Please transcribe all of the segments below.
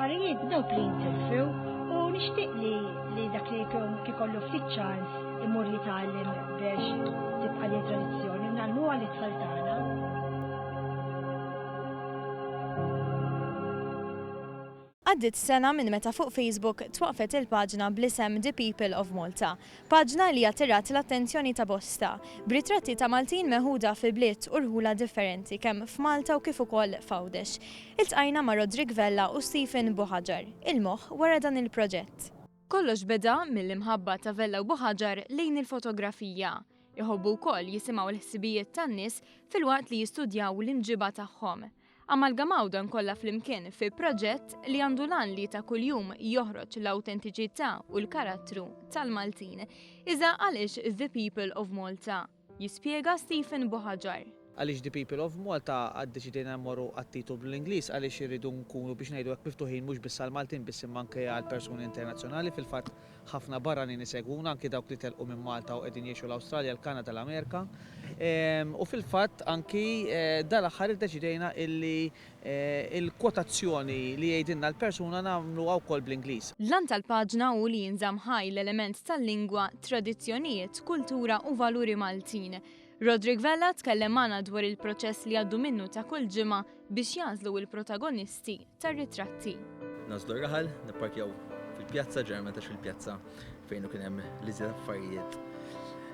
l-affarijiet dawk li jintilfew u nixtieq li dak li kikollu ftit ċans imur jitgħallem biex tibqa' li tradizzjoni nagħmluha l-itfal tagħna. Għaddit sena minn meta fuq Facebook twaqfet il-paġna bl-isem The People of Malta, paġna li attirat l-attenzjoni ta' bosta, b'ritratti ta' Maltin meħuda fi bliet u rħula differenti kemm f'Malta u kif ukoll f'Għawdex. Iltqajna ma' Rodrik Vella u Stephen Buħaġar, il-moħħ wara dan il-proġett. Kollox beda mill-imħabba ta' Vella u Buħaġar lejn il-fotografija. Iħobbu wkoll jisimgħu l-ħsibijiet tan-nies filwaqt li jistudjaw l-imġiba tagħhom. Amalgamaw dan kollha flimkien fi proġett li għandu lan li ta' kuljum joħroġ l-awtentiċità u l-karattru tal-Maltin. Iżda għaliex The People of Malta? Jispjega Stephen Buħaġar. Għaliex The People of Malta għaddeċidejna mmorru għat-titlu bl-Ingliż għaliex irridu nkunu biex ngħidu hekk miftuħin mhux biss għall-Maltin biss imma anke għal persuni internazzjonali. Fil-fatt ħafna barranin isegwuna anke dawk li telqu minn Malta u qegħdin jgħixu l-Awstralja, l-Kanada, l-Amerika. U fil-fatt anki dal-aħħar iddeċidejna illi il-kwotazzjoni li jgħidilna l-persuna nagħmluha wkoll bl-Ingliż. Lan tal-paġna hu li jinżamm ħaj l-element tal-lingwa, tradizzjonijiet, kultura u valuri Maltin. Rodrik Vella tkellem magħna dwar il-proċess li għaddu minnu ta' kull ġimgħa biex jażlu il-protagonisti tar-ritratti. Nażlu raħal, nipparkjaw fil-pjazza, ġeneralment għax fil-pjazza fejn kien hemm l-iżjed affarijiet.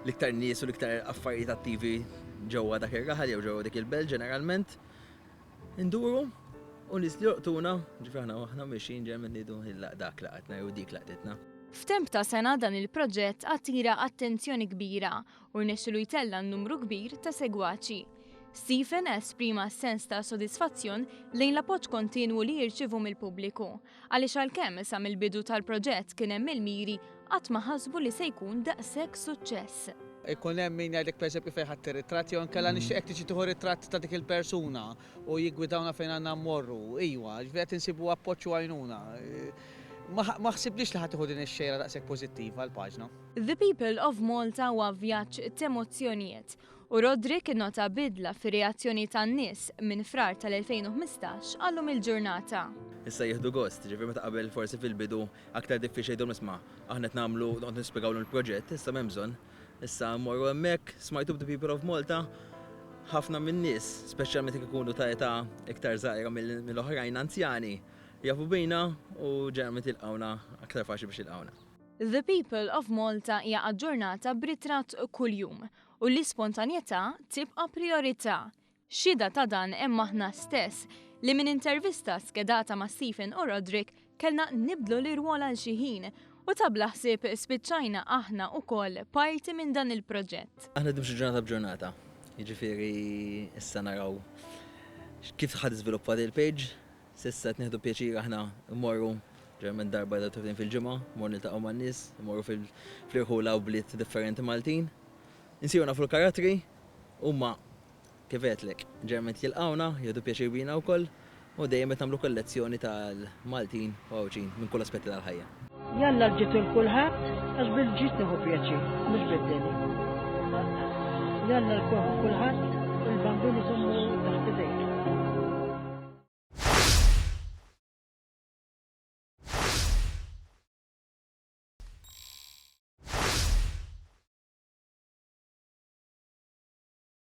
L-iktar nies u l-iktar affarijiet attivi ġewwa dak ir-raħal jew ġewwa dik il-belt ġeneralment induru u nies li joqtuna, ġifier aħna mexjin ġeneralment ngħidu dak laqatna jew dik laqtitna. F'temp ta' sena dan il-proġett attira attenzjoni kbira u rnexxielu jtella n-numru kbir ta' segwaċi. Stephen esprima sens ta' sodisfazzjon lejn l-appoġġ kontinwu li jirċievu mill-pubbliku għaliex għalkemm sa mill-bidu tal-proġett kien hemm il-miri qatt ma ħasbu li se jkun daqshekk suċċess. Ikun hemm min jgħidlek pereżempju fejn ħadd ir-ritratti jew inkella nixtieq tiġi tieħu ritratt ta' dik il-persuna u jiggwidawna fejn għandna mmorru. Iwa, ġifier qed insibu appoġġ u għajnuna. Ma ħsiblix li ħadd tieħu din ix-xejra daqshekk pożittiva għall-paġna. The People of Malta huwa vjaġġ t'emozzjonijiet u Rodrik innota bidla fir-reazzjoni tan-nies minn frar tal-2015 għallum il-ġurnata. Issa jieħdu gost, ġifier meta qabel forsi fil-bidu aktar diffiċli jgħidulhom isma' aħna qed nagħmlu qed nispjegawlu l-proġett, issa m'hemm bżonn. Issa mmorru hemmhekk, smajtu The People of Malta, ħafna min-nies, speċjalment jekk ikunu ta' età iktar żgħira mill-oħrajn anzjani, jafu bejna u ġeneralment ilqawna aktar faċli biex ilqawna. The People of Malta hija aġġornata b'ritratt kuljum u l-ispontanjetà tibqa' priorità. Xhieda ta' dan hemm aħna stess li minn intervista skedata ma' Stephen u Rodrik kellna nibdlu l-irwol għal xi ħin u tabla ħsieb spiċċajna aħna wkoll parti minn dan il-proġett. Aħna dimxu ġurnata b'ġurnata. Jiġifieri issa naraw kif ħad iżviluppa il-page. Sissa t-neħdu pjaċir aħna mmorru ġermen darba da tuftin fil-ġimgħa, mmorru niltaqgħu man-nies, mmorru fil-irħula u bliet differenti Maltin. Insiru nafu l-karattri huma kif għedlek ġermen jilqgħuna, jieħdu pjaċir bina wkoll u dejjem qed nagħmlu kollezzjoni tal-Maltin u għawċin minn kull aspetti tal-ħajja. Jalla ġitu l-kulħadd għax bil-ġid nieħu pjaċir, mhux bid-deli. Jalla l-kulħadd il-bambini